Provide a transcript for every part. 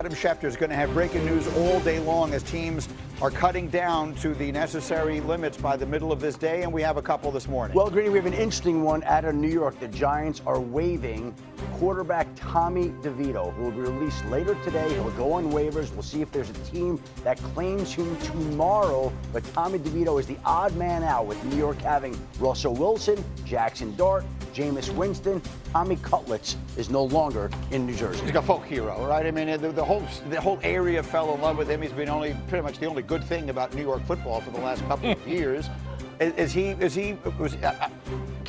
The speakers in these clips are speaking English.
Adam Schefter is going to have breaking news all day long as teams are cutting down to the necessary limits by the middle of this day, and we have a couple this morning. Well, Greeny, we have an interesting one out of New York. The Giants are waiving quarterback Tommy DeVito, who will be released later today. He'll go on waivers. We'll see if there's a team that claims him tomorrow. But Tommy DeVito is the odd man out, with New York having Russell Wilson, Jackson Dart, Jameis Winston. Tommy Cutlets is no longer in New Jersey. He's like a folk hero, right? I mean, the whole area fell in love with him. He's been pretty much the only good thing about New York football for the last couple of years. Can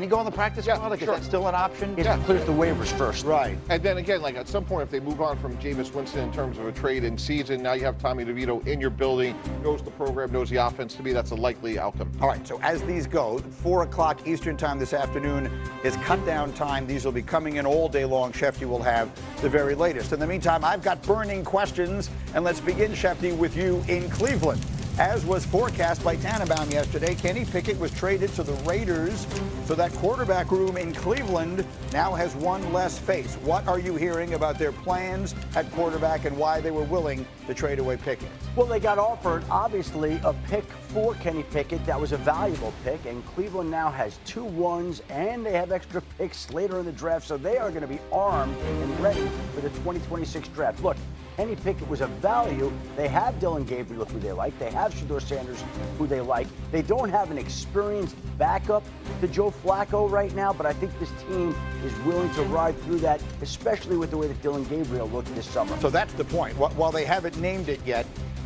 he go on the practice squad? Like, sure. Is that still an option? He has to clear the waivers first. Right. And then again, like at some point, if they move on from Jameis Winston in terms of a trade in season, now you have Tommy DeVito in your building, knows the program, knows the offense. To me, that's a likely outcome. All right, so as these go, 4 o'clock Eastern time this afternoon is cut down time. These will be coming in all day long. Shefty will have the very latest. In the meantime, I've got burning questions, and let's begin, Shefty, with you in Cleveland. As was forecast by Tannenbaum yesterday, Kenny Pickett was traded to the Raiders, so that quarterback room in Cleveland now has one less face. What are you hearing about their plans at quarterback and why they were willing to trade away Pickett? Well, they got offered, obviously, a pick for Kenny Pickett. That was a valuable pick, and Cleveland now has 2 ones, and they have extra picks later in the draft, so they are going to be armed and ready for the 2026 draft. Look, Kenny Pickett was a value. They have Dylan Gabriel, who they like. They have Shedeur Sanders, who they like. They don't have an experienced backup to Joe Flacco right now, but I think this team is willing to ride through that, especially with the way that Dylan Gabriel looked this summer. So that's the point. While they haven't named it yet,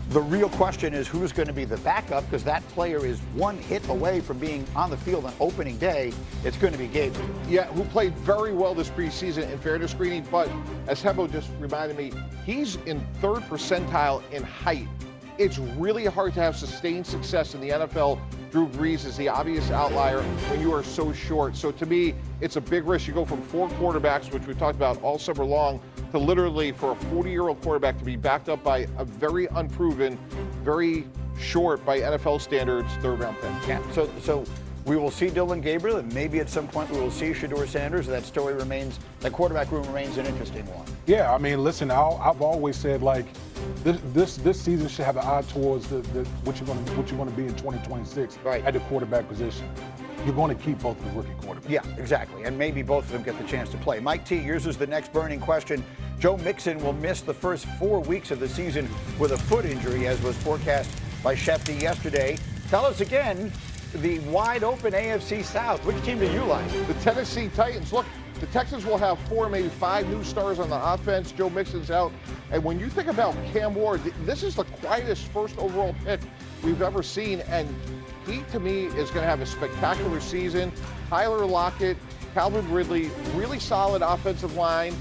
the real question is who's going to be the backup, because that player is one hit away from being on the field on opening day. It's going to be Gabriel. Yeah, who played very well this preseason in fairness screening, but as Hebo just reminded me, he's in 3rd percentile in height. It's really hard to have sustained success in the NFL. Drew Brees is the obvious outlier when you are so short. So to me, it's a big risk. You go from 4 quarterbacks, which we've talked about all summer long, to literally for a 40-year-old quarterback to be backed up by a very unproven, very short by NFL standards 3rd-round pick. Yeah. So we will see Dylan Gabriel, and maybe at some point we will see Shedeur Sanders. That story remains, that quarterback room remains an interesting one. Yeah, I mean, listen, I've always said, like, this season should have an eye towards what you're going to be in 2026 right. at the quarterback position. You're going to keep both of the rookie quarterbacks. Yeah, exactly. And maybe both of them get the chance to play. Mike T, yours is the next burning question. Joe Mixon will miss the first 4 weeks of the season with a foot injury, as was forecast by Shefty yesterday. Tell us again, the wide open AFC South. Which team do you like? The Tennessee Titans. Look, the Texans will have 4, maybe 5 new stars on the offense. Joe Mixon's out. And when you think about Cam Ward, this is the quietest first overall pick we've ever seen. And he, to me, is going to have a spectacular season. Tyler Lockett, Calvin Ridley, really solid offensive line.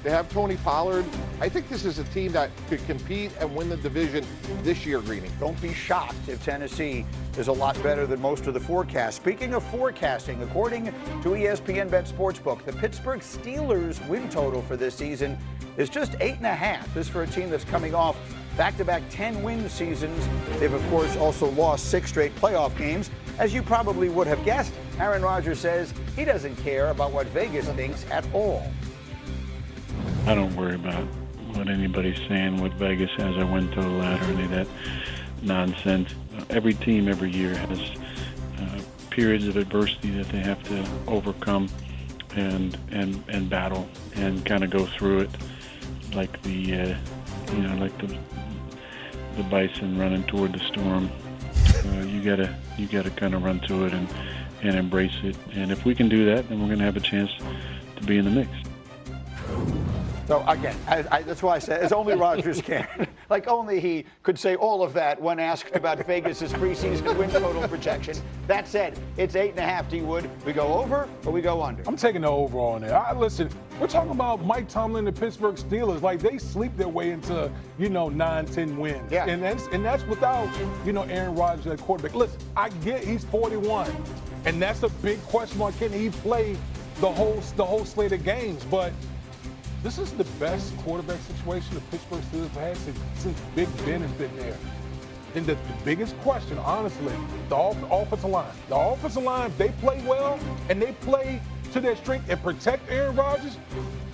They have Tony Pollard. I think this is a team that could compete and win the division this year, Greeny. Don't be shocked if Tennessee is a lot better than most of the forecasts. Speaking of forecasting, according to ESPN Sportsbook, the Pittsburgh Steelers win total for this season is just 8.5. This for a team that's coming off back-to-back 10-win seasons. They've, of course, also lost 6 straight playoff games. As you probably would have guessed, Aaron Rodgers says he doesn't care about what Vegas thinks at all. I don't worry about what anybody's saying, what Vegas has a win total at, or any of that nonsense. Every team every year has periods of adversity that they have to overcome and battle and kind of go through it, like the bison running toward the storm. You gotta kind of run to it and embrace it. And if we can do that, then we're going to have a chance to be in the mix. So again, that's why I said it's only Rodgers can. Like only he could say all of that when asked about Vegas's preseason win total projection. That said, it's 8.5. D Wood, we go over or we go under? I'm taking the over on there. Listen, we're talking about Mike Tomlin and the Pittsburgh Steelers. Like, they sleep their way into 9-10 wins. Yeah. And that's without Aaron Rodgers at quarterback. Listen, I get he's 41, and that's a big question mark. Can he play the whole slate of games? But this is the best quarterback situation the Pittsburgh Steelers have had since Big Ben has been there. And the biggest question, honestly, the offensive line. The offensive line, they play well, and they play to their strength and protect Aaron Rodgers,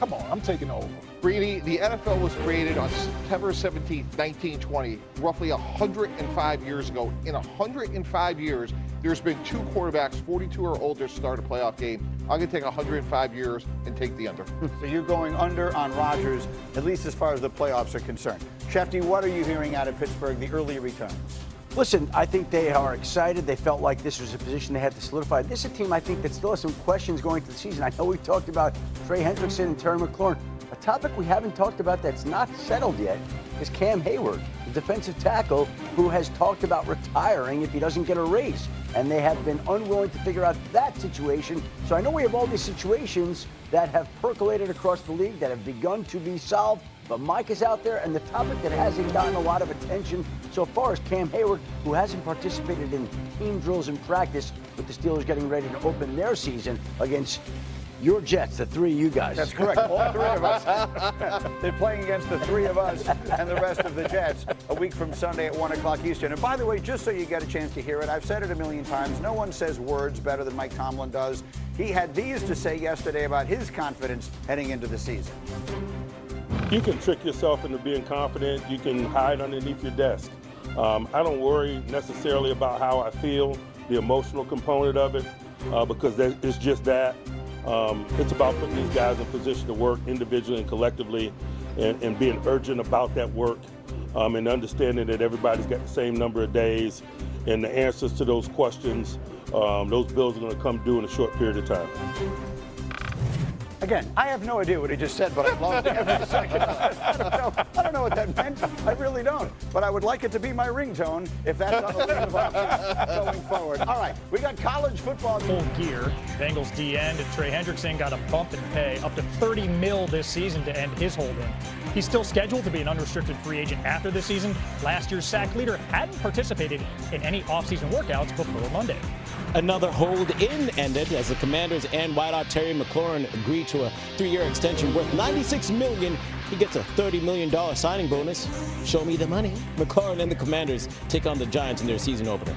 come on, I'm taking over. Greeny, the NFL was created on September 17, 1920, roughly 105 years ago. In 105 years, there's been 2 quarterbacks, 42 or older, start a playoff game. I'm going to take 105 years and take the under. So you're going under on Rodgers, at least as far as the playoffs are concerned. Shefty, what are you hearing out of Pittsburgh, the early returns? Listen, I think they are excited. They felt like this was a position they had to solidify. This is a team, I think, that still has some questions going into the season. I know we talked about Trey Hendrickson and Terry McLaurin. A topic we haven't talked about that's not settled yet is Cam Hayward, the defensive tackle who has talked about retiring if he doesn't get a raise. And they have been unwilling to figure out that situation. So I know we have all these situations that have percolated across the league that have begun to be solved. But Mike is out there, and the topic that hasn't gotten a lot of attention so far is Cam Hayward, who hasn't participated in team drills in practice, with the Steelers getting ready to open their season against your Jets, the 3 of you guys. That's correct, all 3 of us. They're playing against the 3 of us and the rest of the Jets a week from Sunday at 1 o'clock Eastern. And by the way, just so you get a chance to hear it, I've said it a million times, no one says words better than Mike Tomlin does. He had these to say yesterday about his confidence heading into the season. You can trick yourself into being confident. You can hide underneath your desk. I don't worry necessarily about how I feel, the emotional component of it, because it's just that. It's about putting these guys in position to work individually and collectively and being urgent about that work and understanding that everybody's got the same number of days and the answers to those questions, those bills are going to come due in a short period of time. Again, I have no idea what he just said, but I loved it every second. I don't know what that meant. I really don't. But I would like it to be my ringtone if that's on the list of options going forward. All right, we got college football. Full gear. Bengals D-end Trey Hendrickson got a bump in pay, up to $30 million this season to end his hold-in. He's still scheduled to be an unrestricted free agent after this season. Last year's sack leader hadn't participated in any offseason workouts before Monday. Another hold-in ended as the Commanders and wideout Terry McLaurin agreed to a 3-year extension worth $96 million. He gets a $30 million signing bonus. Show me the money. McLaurin and the Commanders take on the Giants in their season opener.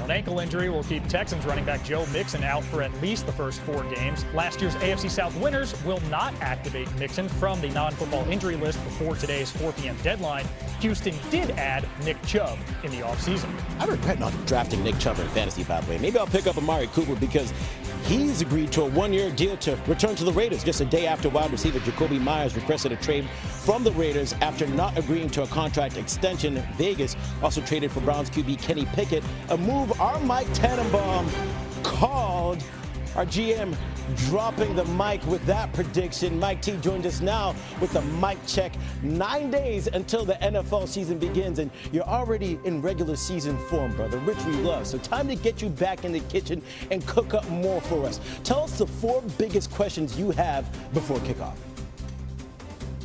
An ankle injury will keep Texans running back Joe Mixon out for at least the first 4 games. Last year's AFC South winners will not activate Mixon from the non-football injury list before today's 4 p.m. deadline. Houston did add Nick Chubb in the offseason. I regret not drafting Nick Chubb in fantasy, by the way. Maybe I'll pick up Amari Cooper because he's agreed to a 1-year deal to return to the Raiders just a day after wide receiver Jacoby Myers requested a trade from the Raiders after not agreeing to a contract extension. Vegas also traded for Browns QB Kenny Pickett, a move our Mike Tannenbaum called. Our GM dropping the mic with that prediction. Mike T joined us now with the mic check. 9 days until the NFL season begins, and you're already in regular season form, brother, which we love. So time to get you back in the kitchen and cook up more for us. Tell us the 4 biggest questions you have before kickoff.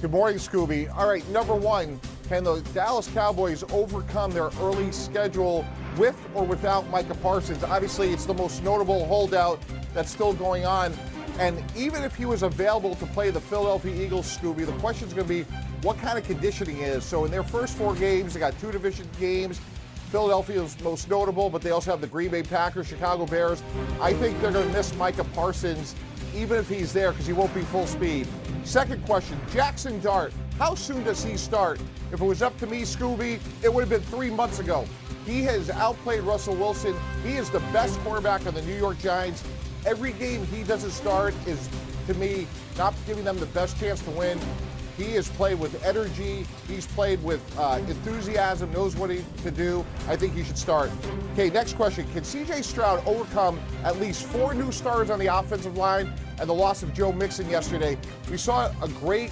Good morning, Scooby. All right, number 1, can the Dallas Cowboys overcome their early schedule with or without Micah Parsons? Obviously, it's the most notable holdout that's still going on. And even if he was available to play the Philadelphia Eagles, Scooby, the question is going to be what kind of conditioning he is. So in their first 4 games, they got 2 division games. Philadelphia is most notable, but they also have the Green Bay Packers, Chicago Bears. I think they're going to miss Micah Parsons even if he's there because he won't be full speed. Second question, Jackson Dart. How soon does he start? If it was up to me, Scooby, it would have been 3 months ago. He has outplayed Russell Wilson. He is the best quarterback on the New York Giants. Every game he doesn't start is, to me, not giving them the best chance to win. He has played with energy. He's played with enthusiasm, knows what he can do. I think he should start. Okay, next question. Can C.J. Stroud overcome at least 4 new starters on the offensive line and the loss of Joe Mixon yesterday? We saw a great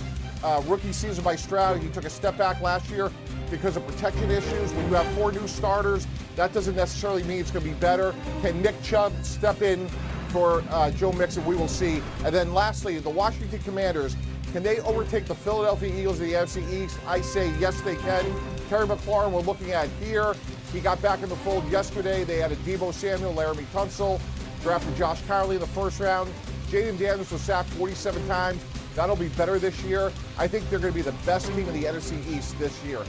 rookie season by Stroud. He took a step back last year because of protection issues. When you have 4 new starters, that doesn't necessarily mean it's going to be better. Can Nick Chubb step in for Joe Mixon? We will see. And then lastly, the Washington Commanders, can they overtake the Philadelphia Eagles of the NFC East? I say yes, they can. Terry McLaurin we're looking at here. He got back in the fold yesterday. They had a Deebo Samuel, Laramie Tunsil, drafted Josh Kylie in the first round. Jaden Daniels was sacked 47 times. That'll be better this year. I think they're going to be the best team in the NFC East this year.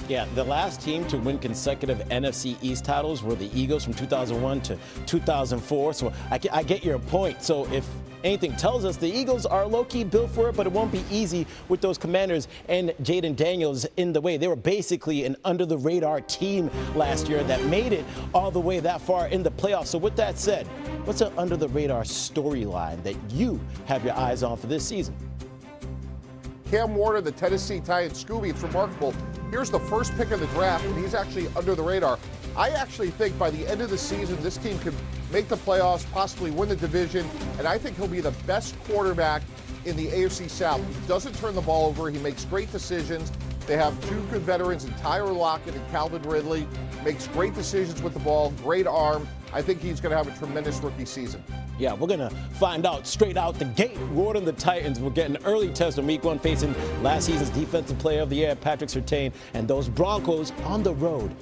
Yeah, the last team to win consecutive NFC East titles were the Eagles from 2001 to 2004. So I get your point. So if anything tells us, the Eagles are low-key built for it, but it won't be easy with those Commanders and Jaden Daniels in the way. They were basically an under-the-radar team last year that made it all the way that far in the playoffs. So with that said, what's an under-the-radar storyline that you have your eyes on for this season? Cam Warner, the Tennessee Titans, Scooby, it's remarkable. Here's the first pick of the draft, and he's actually under the radar. I actually think by the end of the season, this team could make the playoffs, possibly win the division, and I think he'll be the best quarterback in the AFC South. He doesn't turn the ball over. He makes great decisions. They have two good veterans in Tyler Lockett and Calvin Ridley. Makes great decisions with the ball, great arm. I think he's going to have a tremendous rookie season. Yeah, we're going to find out straight out the gate. Ward and the Titans will get an early test on week 1 facing last season's Defensive Player of the Year, Patrick Surtain, and those Broncos on the road